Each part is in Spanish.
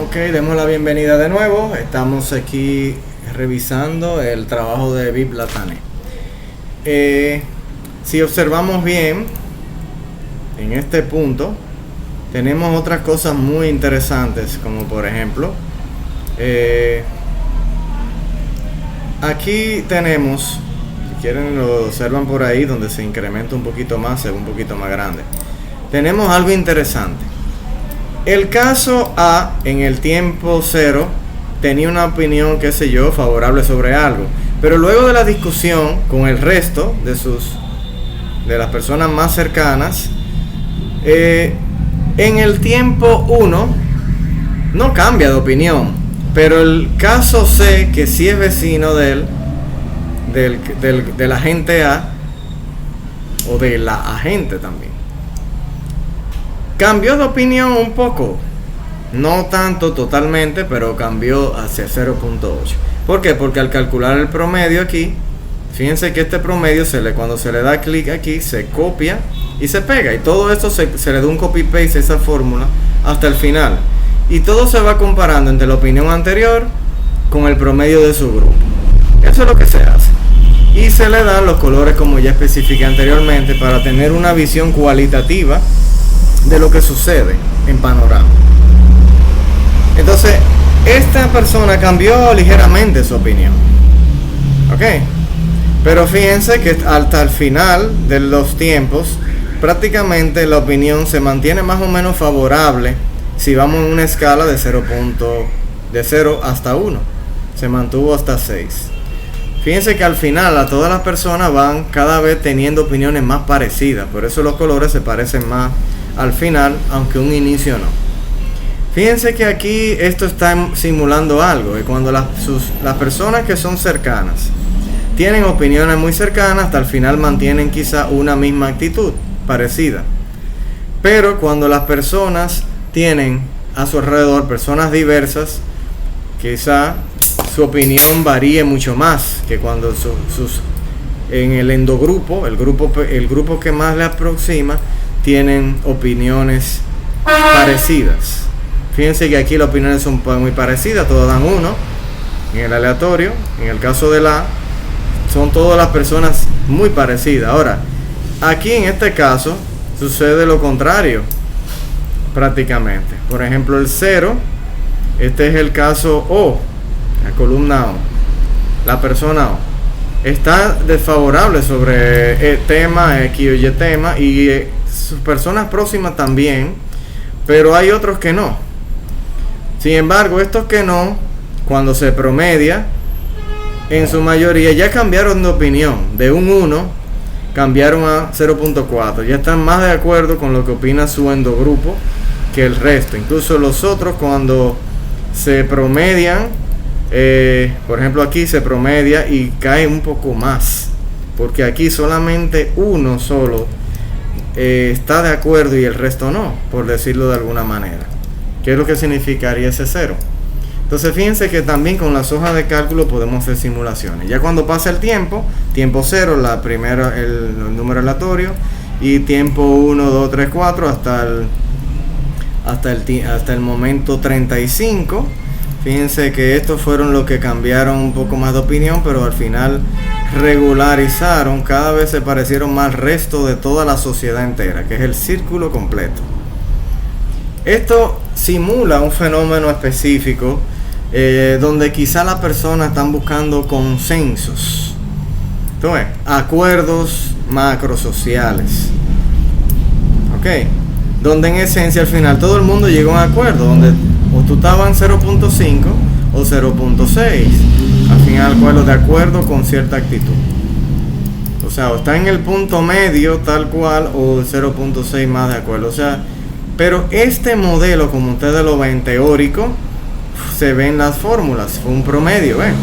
Ok, demos la bienvenida de nuevo. Estamos aquí revisando el trabajo de Viv Latane. Si observamos bien, en este punto tenemos otras cosas muy interesantes, como por ejemplo, aquí tenemos, si quieren lo observan por ahí, donde se incrementa un poquito más, se ve un poquito más grande. Tenemos algo interesante. El caso A, en el tiempo 0, tenía una opinión, qué sé yo, favorable sobre algo. Pero luego de la discusión con el resto de las personas más cercanas, en el tiempo 1 no cambia de opinión. Pero el caso C, que sí es vecino del agente A, o de la agente también, cambió de opinión un poco, no tanto totalmente, pero cambió hacia 0.8. ¿Por qué? Porque al calcular el promedio aquí, fíjense que este promedio cuando se le da clic aquí, se copia y se pega, y todo esto se le da un copy paste a esa fórmula hasta el final, y todo se va comparando entre la opinión anterior con el promedio de su grupo. Eso es lo que se hace, y se le dan los colores como ya especifiqué anteriormente para tener una visión cualitativa de lo que sucede en panorama. Entonces, esta persona cambió ligeramente su opinión, ok, pero fíjense que hasta el final de los tiempos prácticamente la opinión se mantiene más o menos favorable. Si vamos en una escala de 0 hasta 1, se mantuvo hasta 6. Fíjense que al final a todas las personas van cada vez teniendo opiniones más parecidas, por eso los colores se parecen más al final, aunque un inicio no. Fíjense que aquí esto está simulando algo, que cuando las personas que son cercanas tienen opiniones muy cercanas, hasta el final mantienen quizá una misma actitud parecida. Pero cuando las personas tienen a su alrededor personas diversas, quizá su opinión varíe mucho más que cuando en el endogrupo, el grupo que más le aproxima, tienen opiniones parecidas. Fíjense que aquí las opiniones son muy parecidas, todas dan 1 en el aleatorio. En el caso de la A, son todas las personas muy parecidas. Ahora, aquí en este caso sucede lo contrario prácticamente. Por ejemplo, el 0, este es el caso O, la columna O, la persona O está desfavorable sobre el tema X o Y tema, y sus personas próximas también, pero hay otros que no. Sin embargo, estos que no, cuando se promedia, en su mayoría ya cambiaron de opinión. De un 1 cambiaron a 0.4. Ya están más de acuerdo con lo que opina su endogrupo que el resto. Incluso los otros, cuando se promedian, por ejemplo aquí se promedia y cae un poco más, porque aquí solamente uno solo está de acuerdo y el resto no, por decirlo de alguna manera. ¿Qué es lo que significaría ese 0? Entonces fíjense que también con las hojas de cálculo podemos hacer simulaciones. Ya cuando pasa el tiempo 0, el número aleatorio, y tiempo 1, 2, 3, 4 hasta el momento 35. Fíjense que estos fueron los que cambiaron un poco más de opinión, pero al final regularizaron, cada vez se parecieron más al resto de toda la sociedad entera, que es el círculo completo. Esto simula un fenómeno específico, donde quizá las personas están buscando consensos. Entonces, acuerdos macrosociales, ok, donde en esencia al final todo el mundo llegó a un acuerdo, donde o tú estabas en 0.5 o 0.6, al final acuerdo de acuerdo con cierta actitud. O sea, o está en el punto medio tal cual, o 0.6 más de acuerdo. O sea, pero este modelo, como ustedes lo ven teórico, se ven las fórmulas, fue un promedio, ¿ven?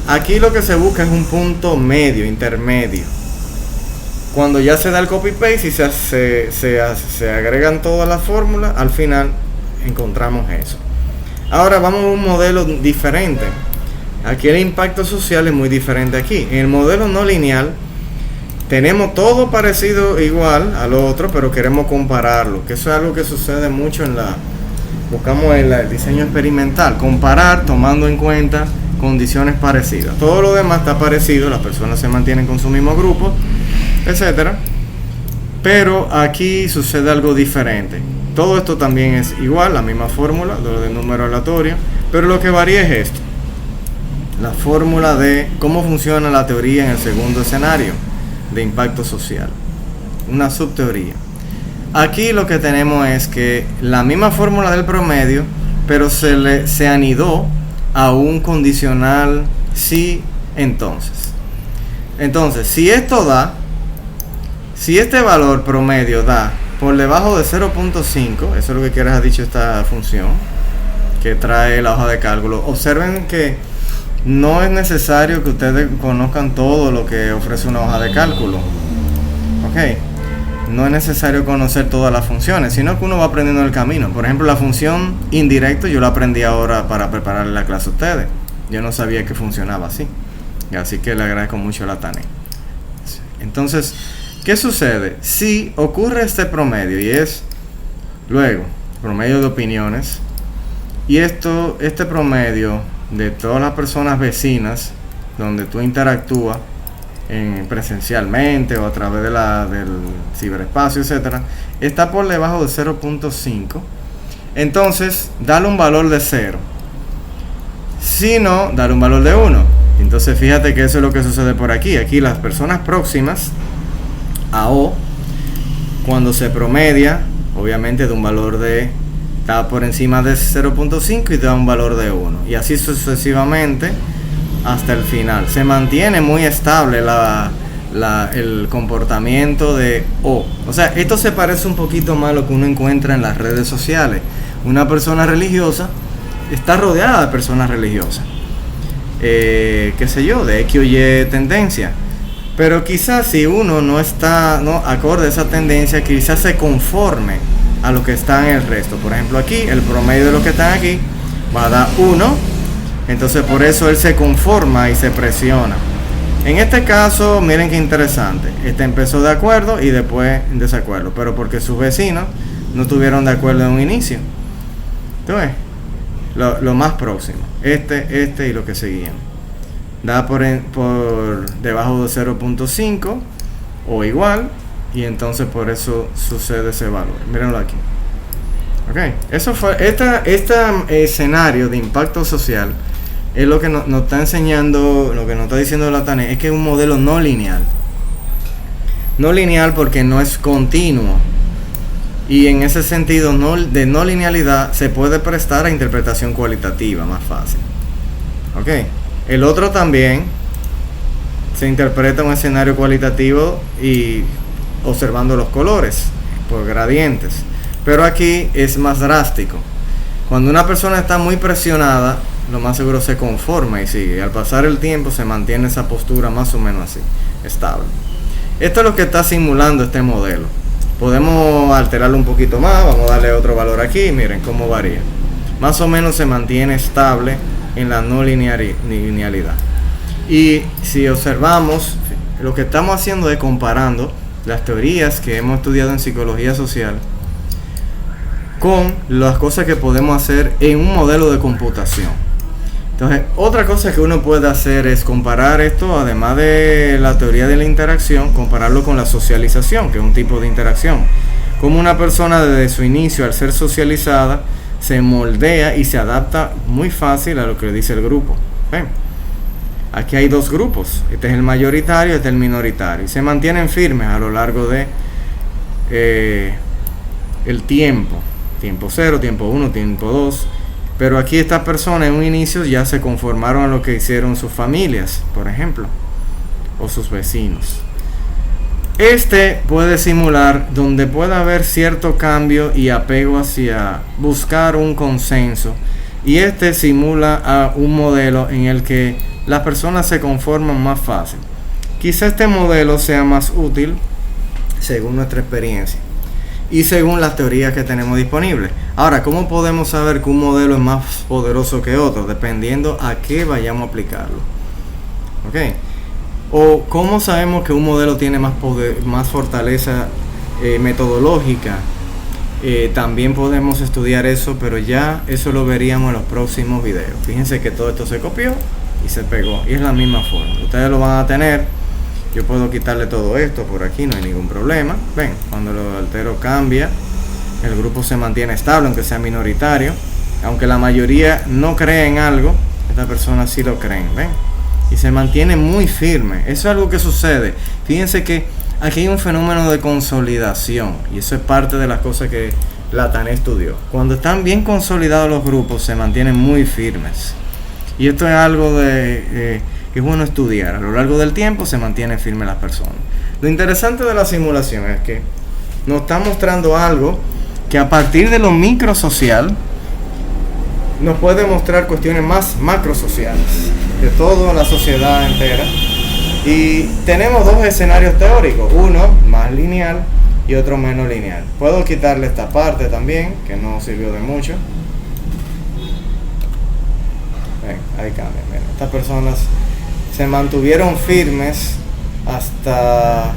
Aquí lo que se busca es un punto medio, intermedio. Cuando ya se da el copy paste y se agregan todas las fórmulas, al final encontramos eso. Ahora vamos a un modelo diferente. Aquí el impacto social es muy diferente. Aquí en el modelo no lineal tenemos todo parecido igual al otro, pero queremos compararlo, que eso es algo que sucede mucho buscamos el diseño experimental, comparar tomando en cuenta condiciones parecidas. Todo lo demás está parecido, las personas se mantienen con su mismo grupo, etcétera. Pero aquí sucede algo diferente. Todo esto también es igual, la misma fórmula, lo de número aleatorio, pero lo que varía es esto: la fórmula de cómo funciona la teoría en el segundo escenario de impacto social, una subteoría. Aquí lo que tenemos es que la misma fórmula del promedio, pero se anidó a un condicional sí, entonces. Entonces, si este valor promedio da por debajo de 0.5, eso es lo que quieres ha dicho esta función que trae la hoja de cálculo. Observen que no es necesario que ustedes conozcan todo lo que ofrece una hoja de cálculo. Ok. No es necesario conocer todas las funciones, sino que uno va aprendiendo en el camino. Por ejemplo, la función indirecto yo la aprendí ahora para prepararle la clase a ustedes. Yo no sabía que funcionaba así. Así que le agradezco mucho la tarea. Entonces, ¿qué sucede? Si ocurre este promedio, y es luego promedio de opiniones, y este promedio de todas las personas vecinas donde tú interactúas presencialmente o a través del ciberespacio, etcétera, está por debajo de 0.5, entonces dale un valor de 0. Si no, dale un valor de 1. Entonces fíjate que eso es lo que sucede por aquí. Aquí las personas próximas a O, cuando se promedia, obviamente de un valor está por encima de 0.5 y da un valor de 1, y así sucesivamente hasta el final. Se mantiene muy estable el comportamiento de O. O sea, esto se parece un poquito más a lo que uno encuentra en las redes sociales. Una persona religiosa está rodeada de personas religiosas, qué sé yo, de X o Y tendencia. Pero quizás si uno no acorde a esa tendencia, quizás se conforme a lo que está en el resto. Por ejemplo, aquí el promedio de los que están aquí va a dar 1. Entonces por eso él se conforma y se presiona. En este caso, miren qué interesante. Este empezó de acuerdo y después en desacuerdo, pero porque sus vecinos no estuvieron de acuerdo en un inicio. Entonces, lo más próximo, este y lo que seguían, da por debajo de 0.5 o igual, y entonces por eso sucede ese valor. Mírenlo aquí. Ok, eso fue este escenario de impacto social. Es lo que nos está enseñando, lo que nos está diciendo la TANE, es que es un modelo no lineal. No lineal porque no es continuo. Y en ese sentido de no linealidad se puede prestar a interpretación cualitativa más fácil. Ok. El otro también se interpreta un escenario cualitativo y observando los colores por gradientes. Pero aquí es más drástico. Cuando una persona está muy presionada, lo más seguro se conforma y sigue. Y al pasar el tiempo se mantiene esa postura más o menos así, estable. Esto es lo que está simulando este modelo. Podemos alterarlo un poquito más. Vamos a darle otro valor aquí. Miren cómo varía. Más o menos se mantiene estable en la no linealidad. Y si observamos, lo que estamos haciendo es comparando las teorías que hemos estudiado en psicología social con las cosas que podemos hacer en un modelo de computación. Entonces, otra cosa que uno puede hacer es comparar esto, además de la teoría de la interacción, compararlo con la socialización, que es un tipo de interacción. Como una persona desde su inicio, al ser socializada, se moldea y se adapta muy fácil a lo que dice el grupo. ¿Ven? Aquí hay dos grupos. Este es el mayoritario, este es el minoritario. Y se mantienen firmes a lo largo de el tiempo. Tiempo 0, tiempo 1, tiempo 2. Pero aquí estas personas en un inicio ya se conformaron a lo que hicieron sus familias, por ejemplo, o sus vecinos. Este puede simular donde pueda haber cierto cambio y apego hacia buscar un consenso. Y este simula a un modelo en el que las personas se conforman más fácil. Quizá este modelo sea más útil según nuestra experiencia y según las teorías que tenemos disponibles. Ahora, ¿cómo podemos saber que un modelo es más poderoso que otro? Dependiendo a qué vayamos a aplicarlo. ¿Ok? O cómo sabemos que un modelo tiene más poder, más fortaleza metodológica También podemos estudiar eso, pero ya eso lo veríamos en los próximos videos. Fíjense que todo esto se copió y se pegó, y es la misma forma. Ustedes lo van a tener. Yo puedo quitarle todo esto por aquí, no hay ningún problema. Ven, cuando lo altero cambia, el grupo se mantiene estable, aunque sea minoritario. Aunque la mayoría no cree en algo, estas personas sí lo creen, ven. Y se mantiene muy firme. Eso es algo que sucede. Fíjense que aquí hay un fenómeno de consolidación, y eso es parte de las cosas que Latané estudió. Cuando están bien consolidados los grupos, se mantienen muy firmes. Y esto es algo que es bueno estudiar. A lo largo del tiempo se mantienen firmes las personas. Lo interesante de la simulación es que nos está mostrando algo que a partir de lo microsocial nos puede mostrar cuestiones más macrosociales de toda la sociedad entera. Y tenemos dos escenarios teóricos, uno más lineal y otro menos lineal. Puedo quitarle esta parte también, que no sirvió de mucho. Ven, ahí cambia. Ven, estas personas se mantuvieron firmes hasta,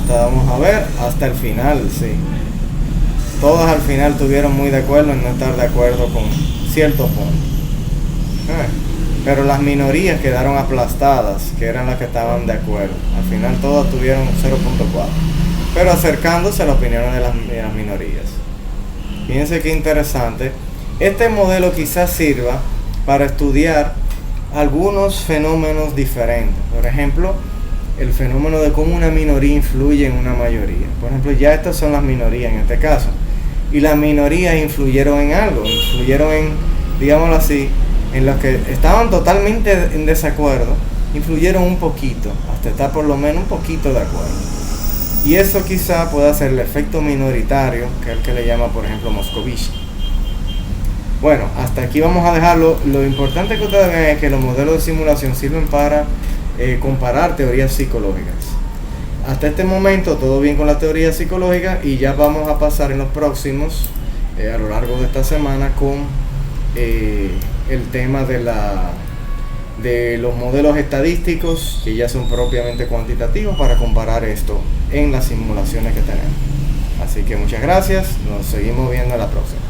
vamos a ver, hasta el final, sí. Todas al final estuvieron muy de acuerdo en no estar de acuerdo con ciertos puntos. Pero las minorías quedaron aplastadas, que eran las que estaban de acuerdo. Al final todas tuvieron 0.4. Pero acercándose a las opiniones de las minorías. Fíjense qué interesante. Este modelo quizás sirva para estudiar algunos fenómenos diferentes. Por ejemplo, el fenómeno de cómo una minoría influye en una mayoría. Por ejemplo, ya estas son las minorías en este caso. Y las minorías influyeron en algo, influyeron en, digámoslo así, en los que estaban totalmente en desacuerdo, influyeron un poquito, hasta estar por lo menos un poquito de acuerdo. Y eso quizá pueda ser el efecto minoritario, que es el que le llama, por ejemplo, Moscovici. Bueno, hasta aquí vamos a dejarlo. Lo importante que ustedes vean es que los modelos de simulación sirven para comparar teorías psicológicas. Hasta este momento todo bien con la teoría psicológica, y ya vamos a pasar en los próximos, a lo largo de esta semana, con el tema de los modelos estadísticos, que ya son propiamente cuantitativos, para comparar esto en las simulaciones que tenemos. Así que muchas gracias, nos seguimos viendo en la próxima.